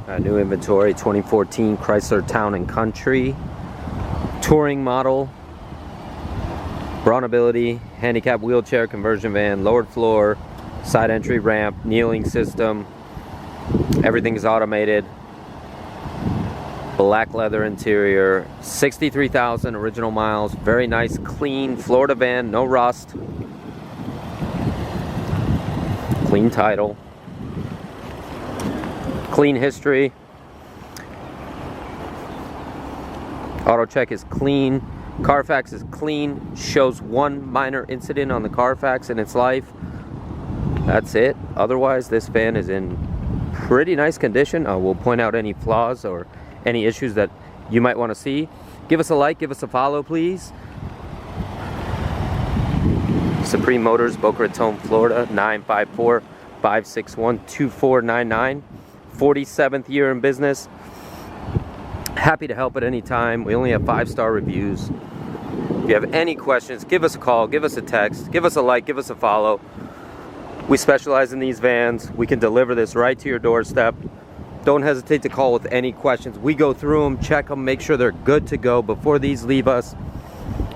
New inventory, 2014 Chrysler Town & Country. Touring model. Braunability, handicap wheelchair conversion van, lowered floor, side entry ramp, kneeling system. Everything is automated. Black leather interior, 63,000 original miles. Very nice, clean Florida van, no rust. Clean title. Clean history. Auto check is clean. Carfax is clean. Shows one minor incident on the Carfax in its life. That's it. Otherwise, this van is in pretty nice condition. We'll point out any flaws or any issues that you might want to see. Give us a like, give us a follow, please. Supreme Motors, Boca Raton, Florida, 954-561-2499. 47th year in business. Happy to help at any time. We only have 5-star reviews. If you have any questions, give us a call, give us a text, give us a like, give us a follow. We specialize in these vans. We can deliver this right to your doorstep. Don't hesitate to call with any questions. We go through them, check them, make sure they're good to go before these leave us.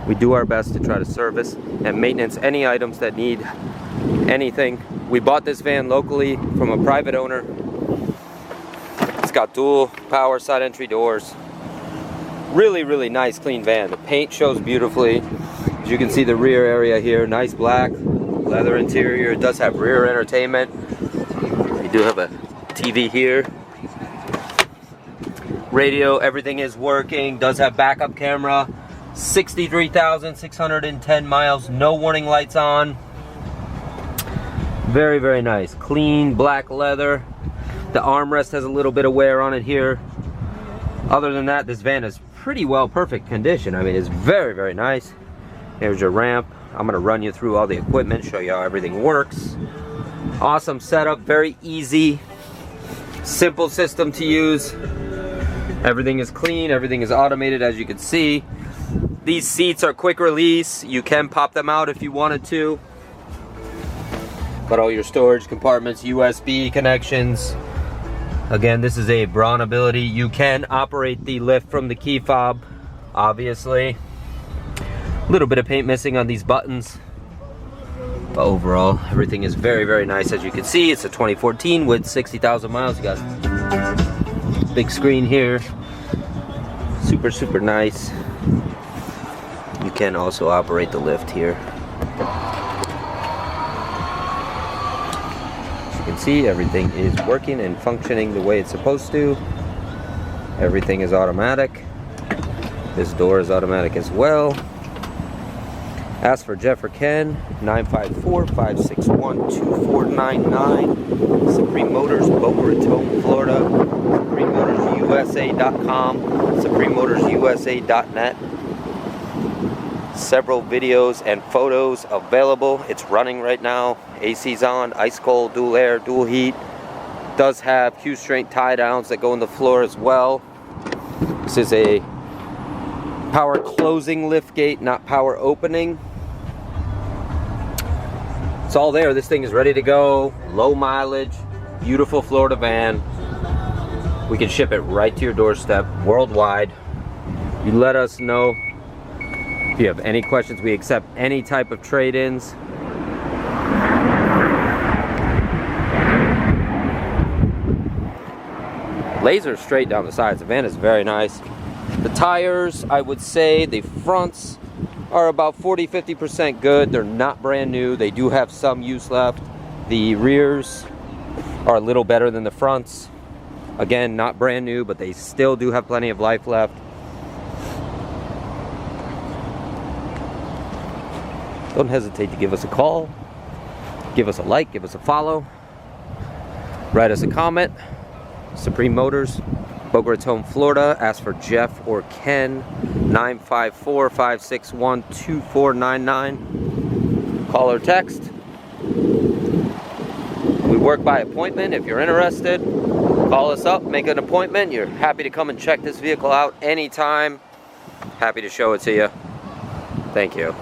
We do our best to try to service and maintenance any items that need anything. We bought this van locally from a private owner. It's got dual power side entry doors. Really, really nice, clean van. The paint shows beautifully. As you can see, the rear area here, nice black leather interior. It does have rear entertainment. You do have a TV here. Radio, everything is working. Does have backup camera. 63,610 miles. No warning lights on. Very, very nice. Clean black leather. The armrest has a little bit of wear on it here. Other than that, this van is pretty well perfect condition. I mean, it's very, very nice. Here's your ramp. I'm going to run you through all the equipment, show you how everything works. Awesome setup. Very easy. Simple system to use. Everything is clean, everything is automated, as you can see. These seats are quick release. You can pop them out if you wanted to. Got all your storage compartments, USB connections. Again, this is a Braunability. You can operate the lift from the key fob, obviously. A little bit of paint missing on these buttons. But overall, everything is very, very nice. As you can see, it's a 2014 with 60,000 miles. You got big screen here. Super, super nice. You can also operate the lift here. As you can see, everything is working and functioning the way it's supposed to. Everything is automatic. This door is automatic as well. Ask for Jeff or Ken, 954-561-2499. Supreme Motors, Boca Raton, Florida. SupremeMotorsUSA.com, SupremeMotorsUSA.net. Several videos and photos available. It's running right now. AC's on, ice cold, dual air, dual heat. Does have Q-strength tie downs that go in the floor as well. This is a power closing lift gate, not power opening. It's all there. This thing is ready to go. Low mileage, beautiful Florida van. We can ship it right to your doorstep worldwide. You let us know if you have any questions. We accept any type of trade-ins. Laser straight down the sides. The van is very nice. The tires, I would say the fronts are about 40-50% good. They're not brand new. They do have some use left. The rears are a little better than the fronts. Again, not brand new, but they still do have plenty of life left. Don't hesitate to give us a call. Give us a like, give us a follow. Write us a comment. Supreme Motors, Boca Raton, Florida. Ask for Jeff or Ken, 954-561-2499. Call or text. We work by appointment. If you're interested, call us up, make an appointment. You're happy to come and check this vehicle out anytime. Happy to show it to you. Thank you.